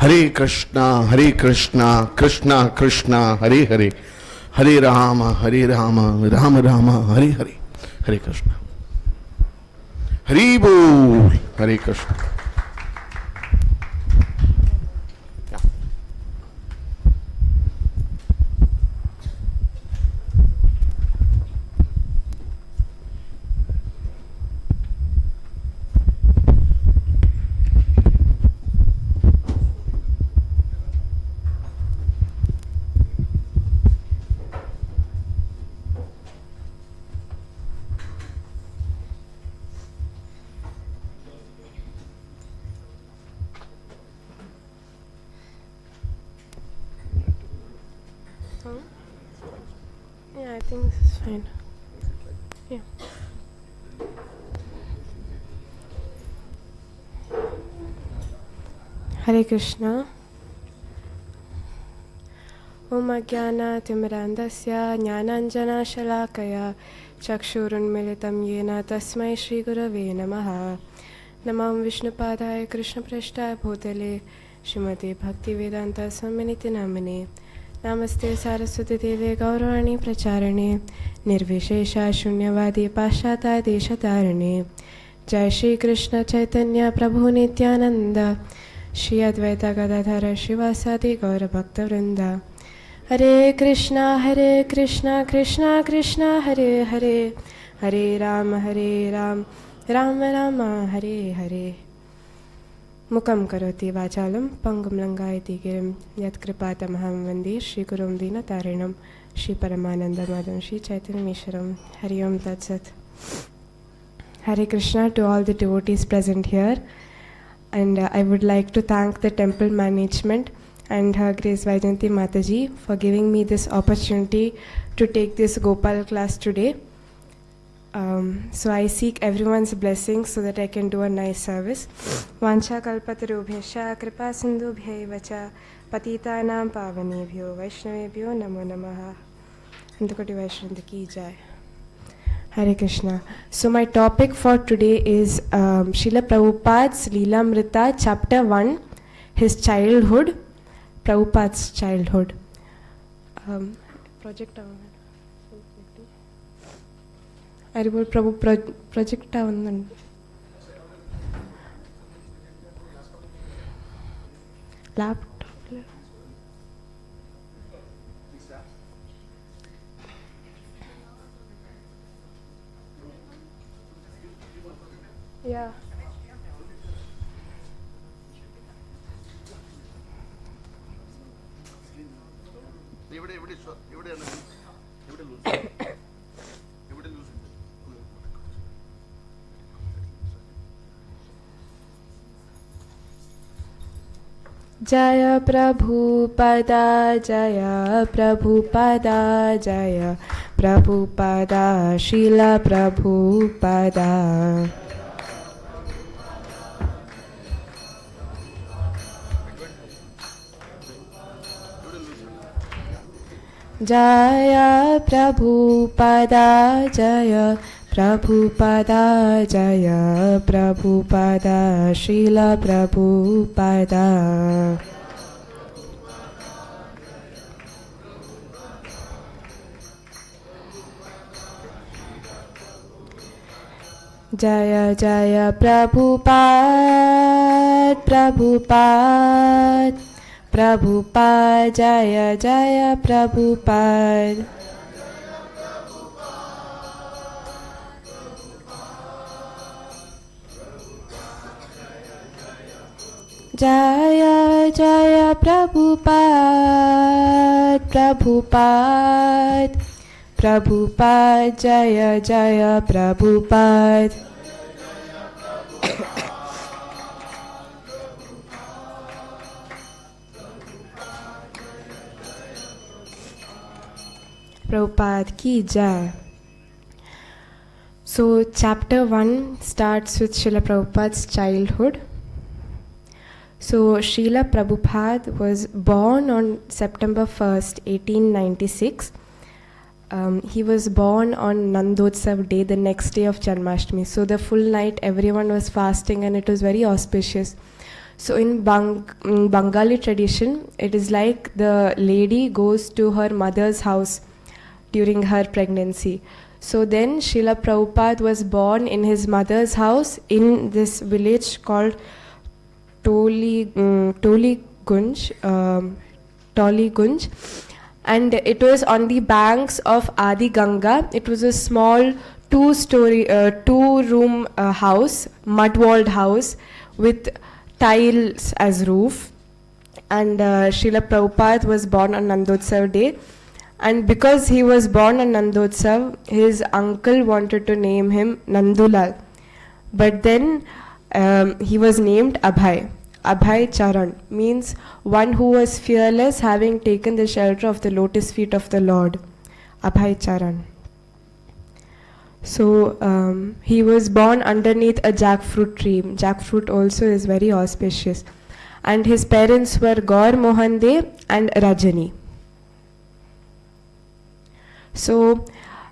Hare Krishna, Krishna Krishna, Hare Hare, Hare Rama, Rama Rama, Hare Hare, Hare Krishna. Hare Bol, Hare Krishna. Yeah, I think this is fine. Yeah. Hare Krishna. Om Ajnana Timirandasya Jnananjana Shalakaya Chakshurunmilitam Yena Tasmai Shri Gurave Namaha. Namam Vishnupadaya Krishna Prashtaya Bhutale Srimati Bhaktivedanta Swami Namane. Namaste Saraswati Deve Gaurani Pracharane Nirvishesha Shunyavadi Pashata Deshatarane. Jai Shri Krishna Chaitanya Prabhu Nityananda Shri Advaita Gadadhara Shivasadi Gaura Bhakta Vrinda. Hare Krishna Krishna Krishna Hare Hare Hare Ram Rama Rama Hare Hare. Mukam karoti vachalam pangam langayati girim yat kripatamaham vande Shri Gurum Dinatarinam Shri Paramananda Madam Shri Chaitanya Misharam. Hari Om Tat Sat. Hare Krishna to all the devotees present here, and I would like to thank the temple management and Her Grace Vaijanti Mataji for giving me this opportunity to take this Gopal class today. So I seek everyone's blessings so that I can do a nice service. Vancha kalpatarubhyascha kripa sindhubhyaivacha patitanam pavanebhyo vaishnavebhyo namo namaha. Antakoti Vaishnavi ki jai. Hare Krishna. So my topic for today is Srila Prabhupada's Lilamrta, Chapter-1, his childhood, Prabhupada's childhood. Project Aribol Prabhu project avundanడి. Laptop. Yeah. Jaya Prabhupada, Jaya Prabhupada, Jaya Prabhupada, Srila Prabhupada. Jaya Prabhupada, Jaya Prabhupada, Jaya Prabhupada, Srila Prabhupada. Jaya Jaya Prabhupada, Prabhupada, Prabhupada, Jaya Jaya Prabhupada. Jaya Jaya Prabhupada, Prabhupada, Prabhupada, Jaya Jaya Prabhupada. Prabhupada ki jai. So chapter 1 starts with Srila Prabhupada's childhood. So Srila Prabhupada was born on September 1st, 1896. He was born on Nandotsav day, the next day of Janmashtami. So the full night everyone was fasting and it was very auspicious. So in Bengali tradition, it is like the lady goes to her mother's house during her pregnancy. So then Srila Prabhupada was born in his mother's house in this village called Toligunj, and it was on the banks of Adi Ganga. It was a small two-room house, mud-walled house with tiles as roof. And Srila Prabhupada was born on Nandotsav day. And because he was born on Nandotsav, his uncle wanted to name him Nandulal. But then he was named Abhay. Abhay Charan means one who was fearless, having taken the shelter of the lotus feet of the Lord. Abhay Charan. So he was born underneath a jackfruit tree. Jackfruit also is very auspicious. And his parents were Gaur Mohan De and Rajani. So,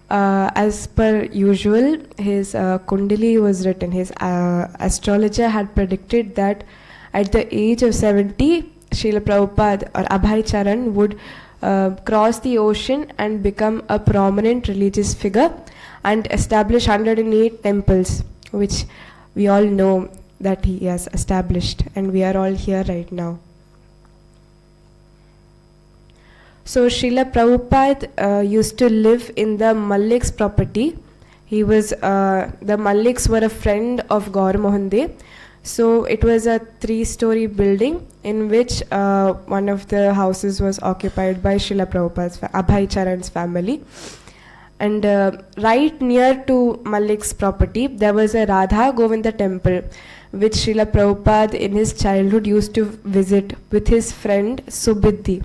as per usual, his Kundali was written. His astrologer had predicted that at the age of 70, Srila Prabhupada or Abhay Charan would cross the ocean and become a prominent religious figure and establish 108 temples, which we all know that he has established, and we are all here right now. So Srila Prabhupada used to live in the Mallik's property. He was the Malliks were a friend of Gaur Mohan De. So it was a 3-story building in which one of the houses was occupied by Srila Prabhupada's Abhay Charan's family. And right near to Mallik's property, there was a Radha Govinda temple, which Srila Prabhupada in his childhood used to visit with his friend Subidhi.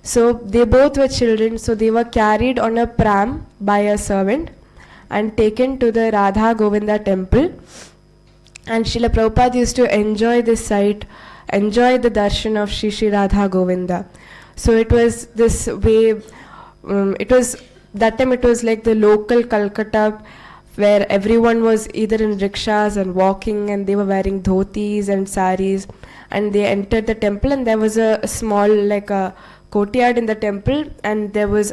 So they both were children, so they were carried on a pram by a servant and taken to the Radha Govinda temple. And Srila Prabhupada used to enjoy this sight, enjoy the darshan of Shri Radha Govinda. So it was this way, that time it was like the local Calcutta, where everyone was either in rickshaws and walking, and they were wearing dhotis and saris, and they entered the temple, and there was a small like a courtyard in the temple, and there was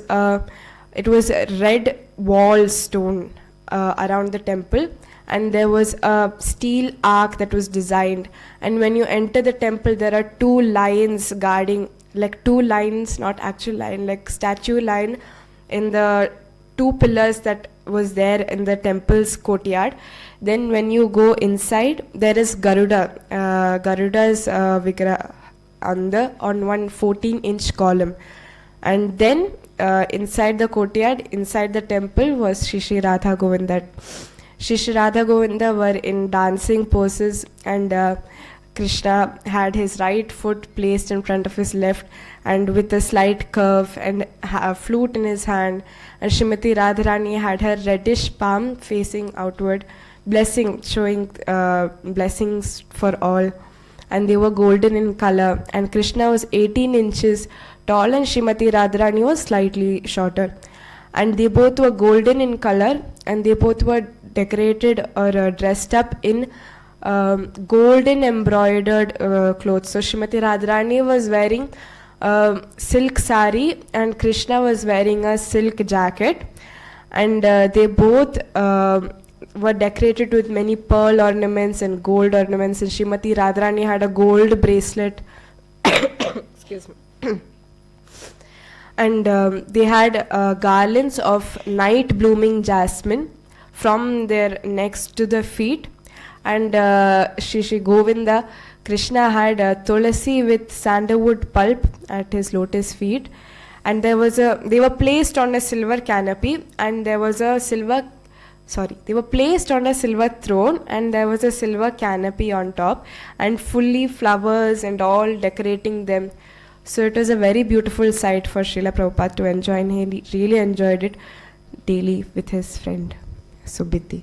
it was a red wall stone around the temple, and there was a steel ark that was designed, and when you enter the temple there are 2 lions guarding, like 2 lines, not actual line, like statue line in the 2 pillars that was there in the temple's courtyard. Then when you go inside, there is Garuda. Garuda's Vigraha on one 14-inch column. And then inside the courtyard, inside the temple was Shri Radha Govinda. Shri Radha Govinda were in dancing poses, and Krishna had his right foot placed in front of his left and with a slight curve, and a flute in his hand, and Srimati Radharani had her reddish palm facing outward, blessing, showing blessings for all, and they were golden in color, and Krishna was 18 inches tall and Srimati Radharani was slightly shorter, and they both were golden in color, and they both were decorated or dressed up in golden embroidered clothes. So Srimati Radharani was wearing silk sari and Krishna was wearing a silk jacket, and they both were decorated with many pearl ornaments and gold ornaments, and Srimati Radharani had a gold bracelet excuse me and they had garlands of night blooming jasmine from their necks to the feet, and Shri Govinda, Krishna had tulasi with sandalwood pulp at his lotus feet, and they were placed on a silver canopy, and they were placed on a silver throne, and there was a silver canopy on top, and fully flowers and all decorating them. So it was a very beautiful sight for Srila Prabhupada to enjoy, and he really enjoyed it daily with his friend Subidhi.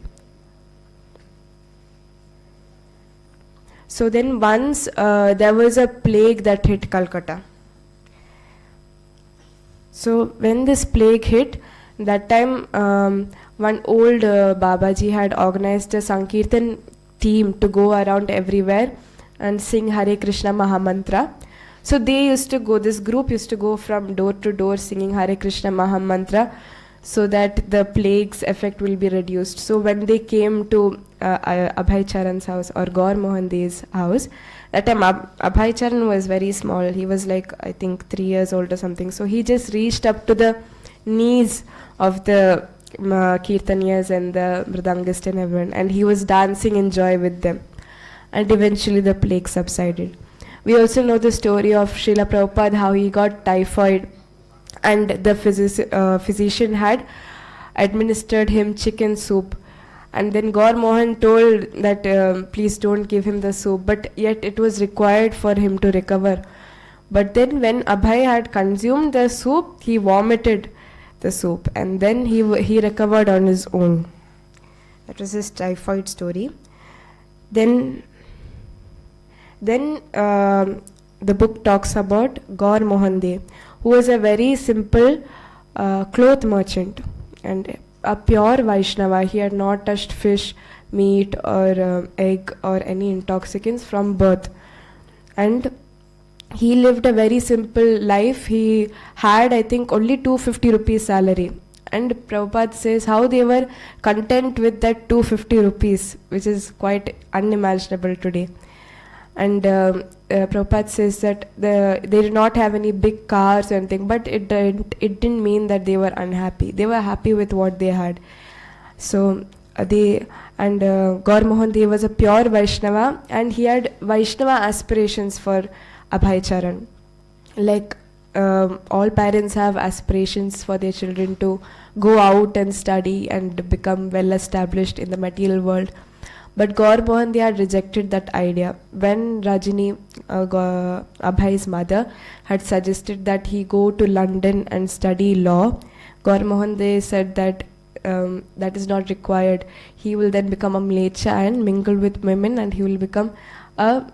So then once there was a plague that hit Calcutta. So when this plague hit, that time one old Babaji had organized a Sankirtan team to go around everywhere and sing Hare Krishna Mahamantra. So they used to go, this group used to go from door to door singing Hare Krishna Mahamantra so that the plague's effect will be reduced. So when they came to Abhay Charan's house or Gaur Mohan De's house, that time Abhay Charan was very small. He was like, I think 3 years old or something. So he just reached up to the knees of the kirtaniyas and the mridangist and everyone, and he was dancing in joy with them. And eventually the plague subsided. We also know the story of Srila Prabhupada, how he got typhoid and the physician had administered him chicken soup. And then Gaur Mohan told that please don't give him the soup, but yet it was required for him to recover. But then when Abhay had consumed the soup, he vomited the soup and then he recovered on his own. That was his typhoid story. Then the book talks about Gaur Mohan De, who was a very simple cloth merchant and a pure Vaishnava. He had not touched fish, meat or egg or any intoxicants from birth. And he lived a very simple life. He had, I think, only 250 rupees salary. And Prabhupada says how they were content with that 250 rupees, which is quite unimaginable today. And Prabhupada says that they did not have any big cars or anything, but it didn't mean that they were unhappy. They were happy with what they had. So Gaur Mohan Dev was a pure Vaishnava, and he had Vaishnava aspirations for Abhay Charan. Like all parents have aspirations for their children to go out and study and become well established in the material world. But Gaur Mohan Dev had rejected that idea. When Rajini, Abhay's mother, had suggested that he go to London and study law, Gaur Mohan Dev said that that is not required. He will then become a mlecha and mingle with women, and he will become a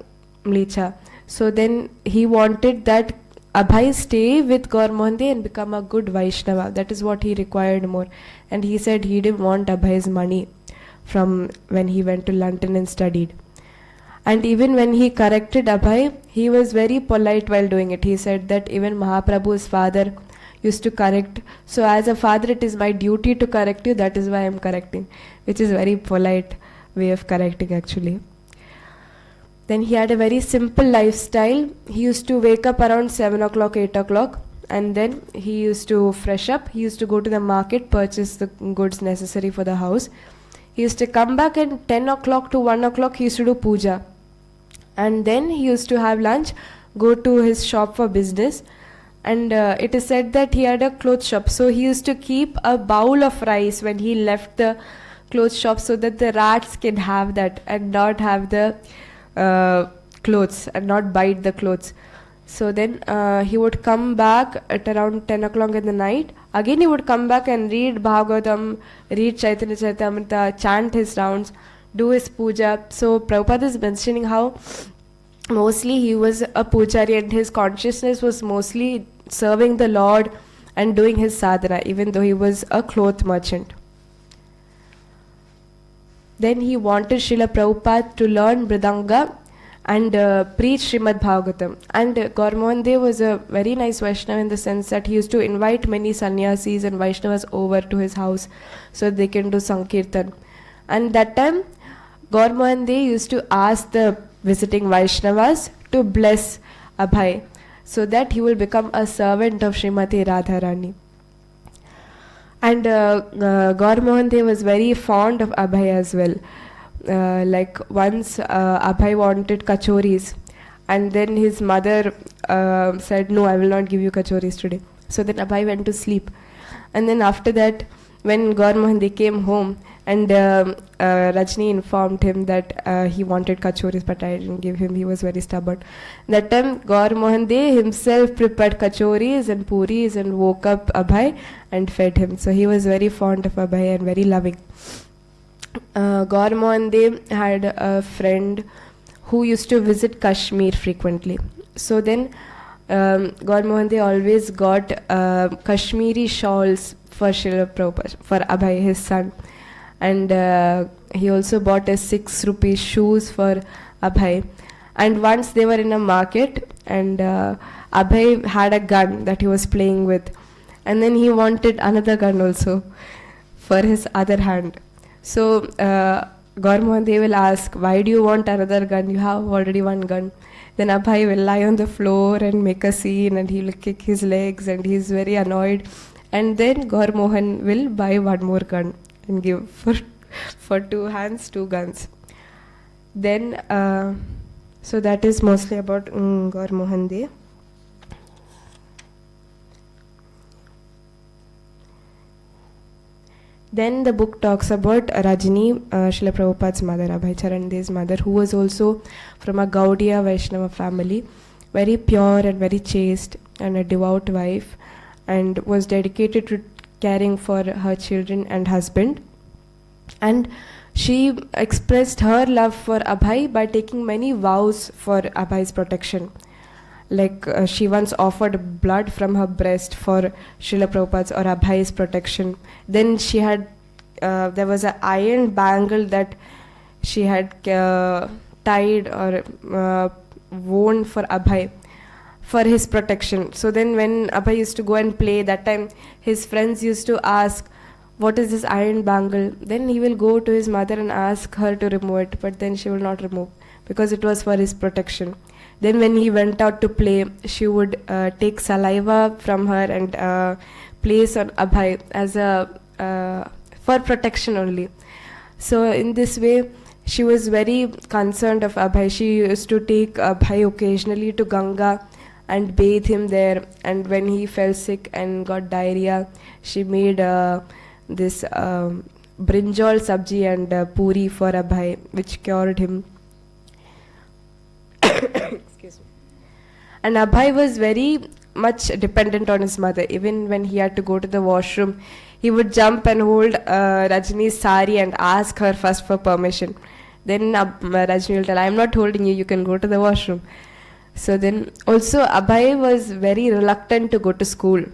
mlecha. So then he wanted that Abhay stay with Gaur Mohan Dev and become a good Vaishnava. That is what he required more. And he said he didn't want Abhay's money from when he went to London and studied. And even when he corrected Abhay, he was very polite while doing it. He said that even Mahaprabhu's father used to correct. So as a father, it is my duty to correct you. That is why I am correcting, which is very polite way of correcting actually. Then he had a very simple lifestyle. He used to wake up around 7 o'clock, 8 o'clock, and then he used to fresh up. He used to go to the market, purchase the goods necessary for the house. He used to come back and 10 o'clock to 1 o'clock he used to do puja. And then he used to have lunch, go to his shop for business. And it is said that he had a clothes shop. So he used to keep a bowl of rice when he left the clothes shop so that the rats can have that and not have the clothes and not bite the clothes. So then he would come back at around 10 o'clock in the night. Again he would come back and read Bhagavatam, read Chaitanya Charitamrita, chant his rounds, do his puja. So Prabhupada is mentioning how mostly he was a pujari and his consciousness was mostly serving the Lord and doing his sadhana, even though he was a cloth merchant. Then he wanted Srila Prabhupada to learn Mridanga and preach Srimad Bhagavatam. And Gaur Mohan Dev was a very nice Vaishnava in the sense that he used to invite many sannyasis and Vaishnavas over to his house so they can do Sankirtan. And that time, Gaur Mohan Dev used to ask the visiting Vaishnavas to bless Abhay so that he will become a servant of Srimati Radharani. And Gaur Mohan Dev was very fond of Abhay as well. Like once Abhay wanted kachoris, and then his mother said, no, I will not give you kachoris today. So then Abhay went to sleep. And then after that, when Gaur Mohan Dev came home, and Rajni informed him that he wanted kachoris, but I didn't give him, he was very stubborn. That time Gaur Mohan Dev himself prepared kachoris and puris and woke up Abhay and fed him. So he was very fond of Abhay and very loving. Gaur Mohan Dev had a friend who used to visit Kashmir frequently. So then Gaur Mohan Dev always got Kashmiri shawls for Srila Prabhupada, for Abhay, his son. And he also bought a 6 rupee shoes for Abhay. And once they were in a market, and Abhay had a gun that he was playing with, and then he wanted another gun also for his other hand. So Gaur Mohan, they will ask, why do you want another gun? You have already one gun. Then Abhay will lie on the floor and make a scene, and he will kick his legs, and he is very annoyed. And then Gaur Mohan will buy one more gun and give for 2 hands 2 guns. Then so that is mostly about Gaur Mohan De. Then the book talks about Rajini, Srila Prabhupada's mother, Abhay Charan De's mother, who was also from a Gaudiya Vaishnava family, very pure and very chaste, and a devout wife, and was dedicated to caring for her children and husband. And she expressed her love for Abhay by taking many vows for Abhay's protection. Like she once offered blood from her breast for Srila Prabhupada's or Abhay's protection. Then she had, there was an iron bangle that she had tied or worn for Abhay for his protection. So then when Abhay used to go and play, that time his friends used to ask, what is this iron bangle? Then he will go to his mother and ask her to remove it, but then she will not remove because it was for his protection. Then when he went out to play, she would take saliva from her and place on Abhay as for protection only. So in this way, she was very concerned of Abhay. She used to take Abhay occasionally to Ganga and bathe him there. And when he fell sick and got diarrhea, she made this brinjal sabji and puri for Abhay, which cured him. And Abhay was very much dependent on his mother. Even when he had to go to the washroom, he would jump and hold Rajini's sari and ask her first for permission. Then Rajini will tell, I am not holding you, you can go to the washroom. So then also Abhay was very reluctant to go to school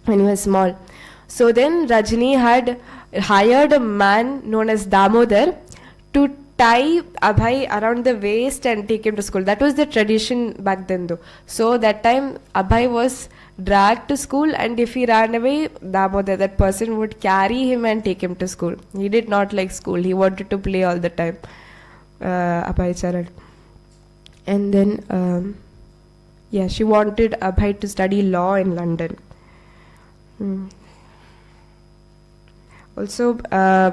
when he was small. So then Rajini had hired a man known as Damodar to tie Abhay around the waist and take him to school. That was the tradition back then though. So that time Abhay was dragged to school, and if he ran away, Damodar, that person, would carry him and take him to school. He did not like school. He wanted to play all the time. Abhay Charan. And then she wanted Abhay to study law in London. Also,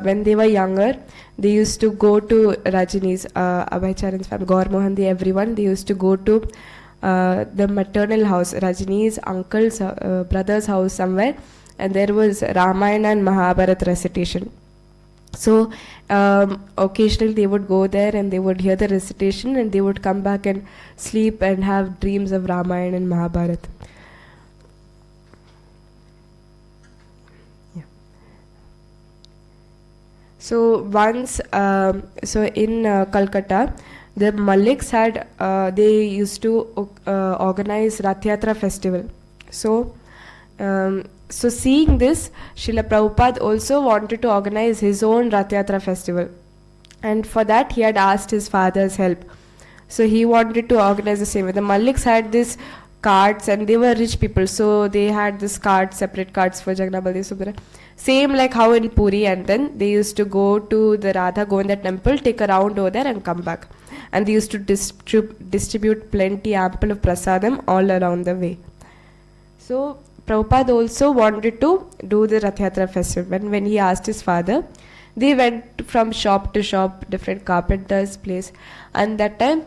when they were younger, they used to go to Rajini's, Abhay Charan's family, Gaur Mohan De, everyone, they used to go to the maternal house, Rajini's uncle's brother's house somewhere, and there was Ramayana and Mahabharata recitation. So occasionally they would go there and they would hear the recitation, and they would come back and sleep and have dreams of Ramayana and Mahabharata. So once, so in Calcutta, the Maliks had, they used to organize Rath Yatra festival. So, so seeing this, Srila Prabhupada also wanted to organize his own Rath Yatra festival. And for that, he had asked his father's help. So he wanted to organize the same way. The Maliks had this carts, and they were rich people, so they had this cart, separate carts for Jagannath, Baldev, Subhadra. Same like how in Puri, and then they used to go to the Radha Govinda temple, take a round over there and come back. And they used to distribute plenty ample of prasadam all around the way. So Prabhupada also wanted to do the Rath Yatra festival. When he asked his father, they went from shop to shop, different carpenters' place, and that time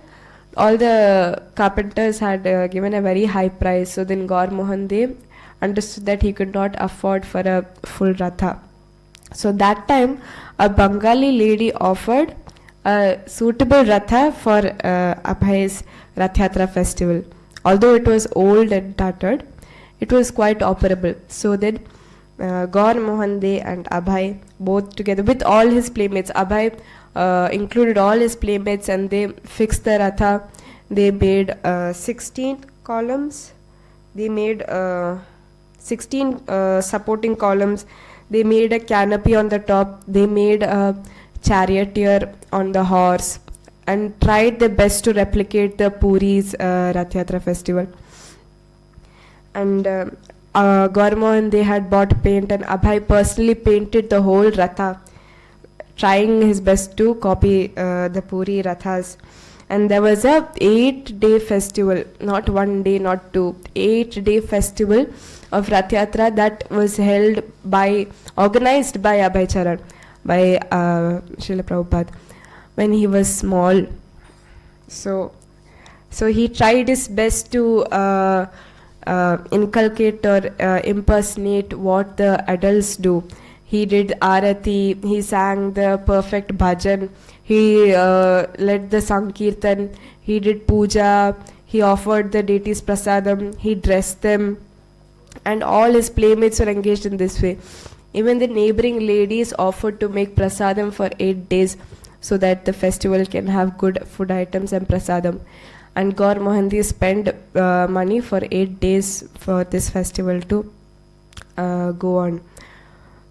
all the carpenters had given a very high price. So then Gaur Mohan De understood that he could not afford for a full ratha. So that time a Bengali lady offered a suitable ratha for Abhay's Rath Yatra festival. Although it was old and tattered, it was quite operable. So then Gaur Mohan De and Abhay both together with all his playmates, Abhay included all his playmates, and they fixed the ratha. They made 16 columns. They made 16 supporting columns. They made a canopy on the top. They made a charioteer on the horse. and tried their best to replicate the Puri's Rath Yatra festival. And Gauramohan, they had bought paint, and Abhay personally painted the whole Ratha, trying his best to copy the Puri Rathas. And there was a 8-day festival, not 1 day, not 2, 8-day festival of Rath Yatra that was held organized by Abhay Charan, by Srila Prabhupada, when he was small. So he tried his best to inculcate or impersonate what the adults do. He did Arati, he sang the perfect bhajan, he led the Sankirtan, he did puja, he offered the deities prasadam, he dressed them, and all his playmates were engaged in this way. Even the neighboring ladies offered to make prasadam for 8 days so that the festival can have good food items and prasadam. And Gaur Mohanty spent money for 8 days for this festival to go on.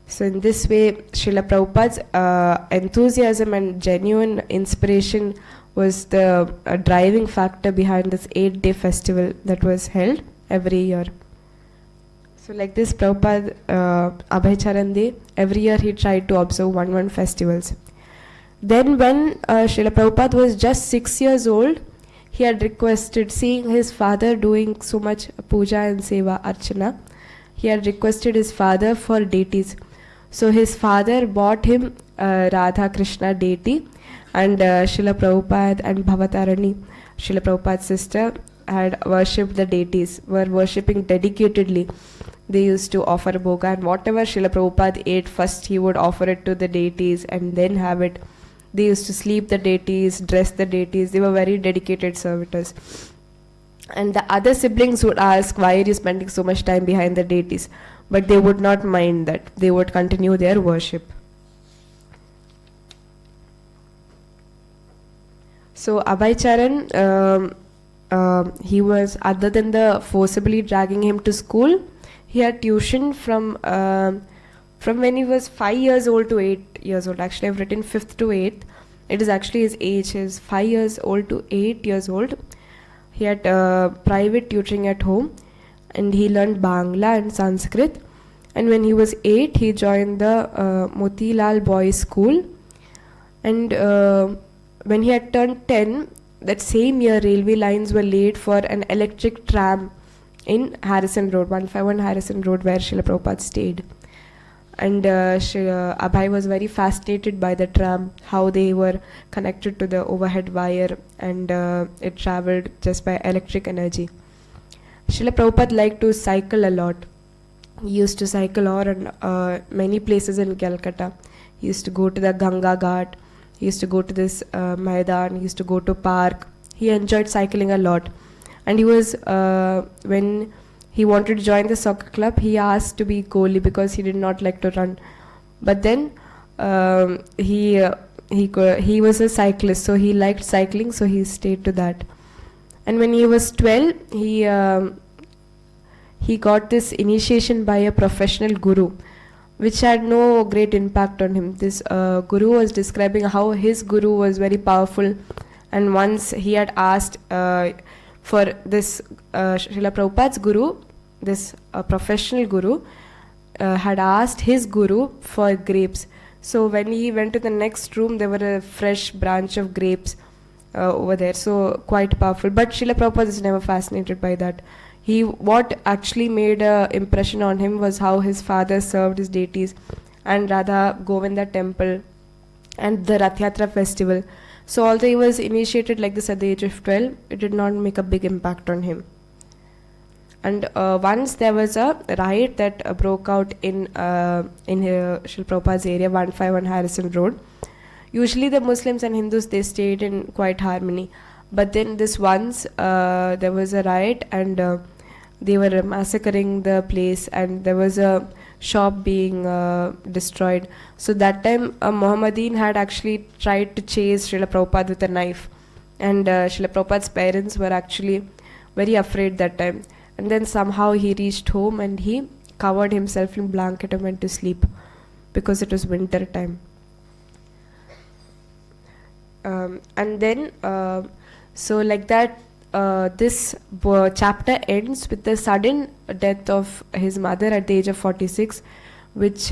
So in this way, Srila Prabhupada's enthusiasm and genuine inspiration was the driving factor behind this 8-day festival that was held every year. So like this, Prabhupada, Abhay Charan Day, every year he tried to observe one festivals. Then when Srila Prabhupada was just 6 years old, he had requested, seeing his father doing so much puja and seva, archana, he had requested his father for deities. So his father bought him Radha Krishna deity, and Srila Prabhupada and Bhavatarani, Srila Prabhupada's sister, had worshipped the deities, were worshipping dedicatedly. They used to offer bhoga, and whatever Srila Prabhupada ate first, he would offer it to the deities and then have it. They used to sleep the deities, dress the deities. They were very dedicated servitors. And the other siblings would ask, why are you spending so much time behind the deities? But they would not mind that. They would continue their worship. So Abhay Charan, he was, other than the forcibly dragging him to school, he had tuition from when he was 5 years old to 8 years old. Actually, I've written 5th to 8th. It is actually his age. He's 5 years old to 8 years old. He had private tutoring at home, and he learned Bangla and Sanskrit. And when he was 8, he joined the Motilal Boys School. And when he had turned 10, that same year, railway lines were laid for an electric tram in Harrison Road, 151 Harrison Road, where Srila Prabhupada stayed. And Abhay was very fascinated by the tram, how they were connected to the overhead wire, and it traveled just by electric energy. Srila Prabhupada liked to cycle a lot. He used to cycle on many places in Calcutta. He used to go to the Ganga Ghat. He used to go to this Maidan. He used to go to park. He enjoyed cycling a lot. And he was, when he wanted to join the soccer club, he asked to be goalie because he did not like to run. But then he was a cyclist, so he liked cycling, so he stayed to that. And when he was 12, he got this initiation by a professional guru, which had no great impact on him. This guru was describing how his guru was very powerful, and once he had asked for this Srila Prabhupada's guru, this professional guru, had asked his guru for grapes. So when he went to the next room, there were a fresh branch of grapes over there, so quite powerful. But Srila Prabhupada is never fascinated by that. What actually made an impression on him was how his father served his deities, and Radha Govinda temple, and the Rath Yatra festival. So although he was initiated like this at the age of 12, it did not make a big impact on him. And once there was a riot that broke out in Srila Prabhupada's area, 151 Harrison Road. Usually the Muslims and Hindus, they stayed in quite harmony. But then this once there was a riot, and they were massacring the place, and there was a shop being destroyed. So that time Mohammedan had actually tried to chase Srila Prabhupada with a knife, and Srila Prabhupada's parents were actually very afraid that time. And then somehow he reached home and he covered himself in blanket and went to sleep because it was winter time. And then so like that this chapter ends with the sudden death of his mother at the age of 46, which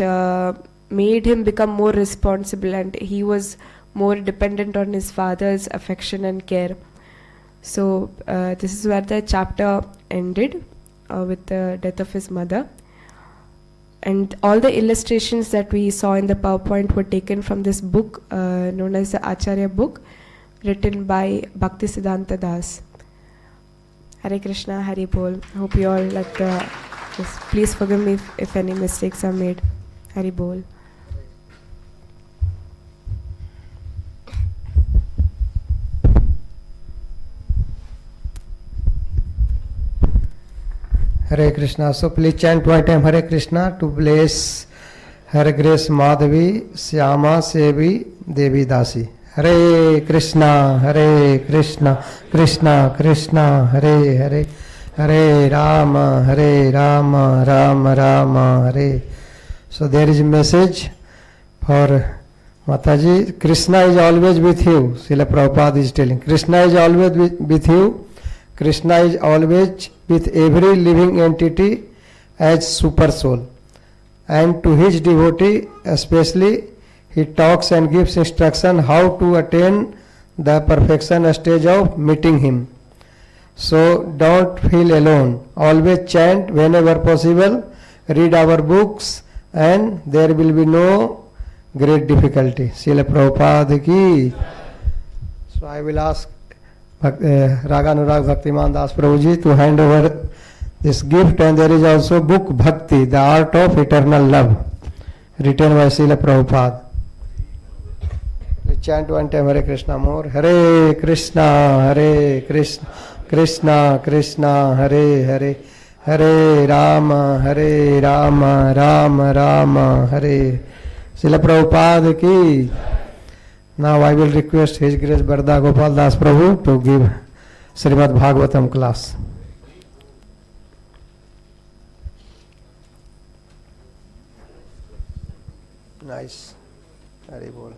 made him become more responsible, and he was more dependent on his father's affection and care. So this is where the chapter ended, with the death of his mother. And all the illustrations that we saw in the PowerPoint were taken from this book known as the Acharya book, written by Bhaktivedanta Das. Hare Krishna, Hare Bol. Hope you all like the. Please forgive me if any mistakes are made. Hare Bol. Hare Krishna. So please chant one time Hare Krishna to bless Hare Grace Madhavi, Shyama, Sevi, Devi, Dasi. Hare Krishna, Krishna Krishna, Hare Hare, Hare Rama, Rama Rama, Hare. So there is a message for Mataji. Krishna is always with you. Srila Prabhupada is telling. Krishna is always with you. Krishna is always with every living entity as super soul. And to his devotee especially, he talks and gives instruction how to attain the perfection stage of meeting him. So don't feel alone. Always chant whenever possible. Read our books and there will be no great difficulty. Srila Prabhupada ki. So I will ask Raganurag Bhaktiman Das Prabhuji to hand over this gift, and there is also book Bhakti, the Art of Eternal Love, written by Srila Prabhupada. Let's chant one time Hare Krishna more. Hare Krishna, Krishna Krishna, Hare Hare, Hare Rama, Rama Rama, Hare. Srila Prabhupada ki. Now I will request His Grace Barda Gopal Das Prabhu to give Srimad Bhagavatam class. Nice. Very well.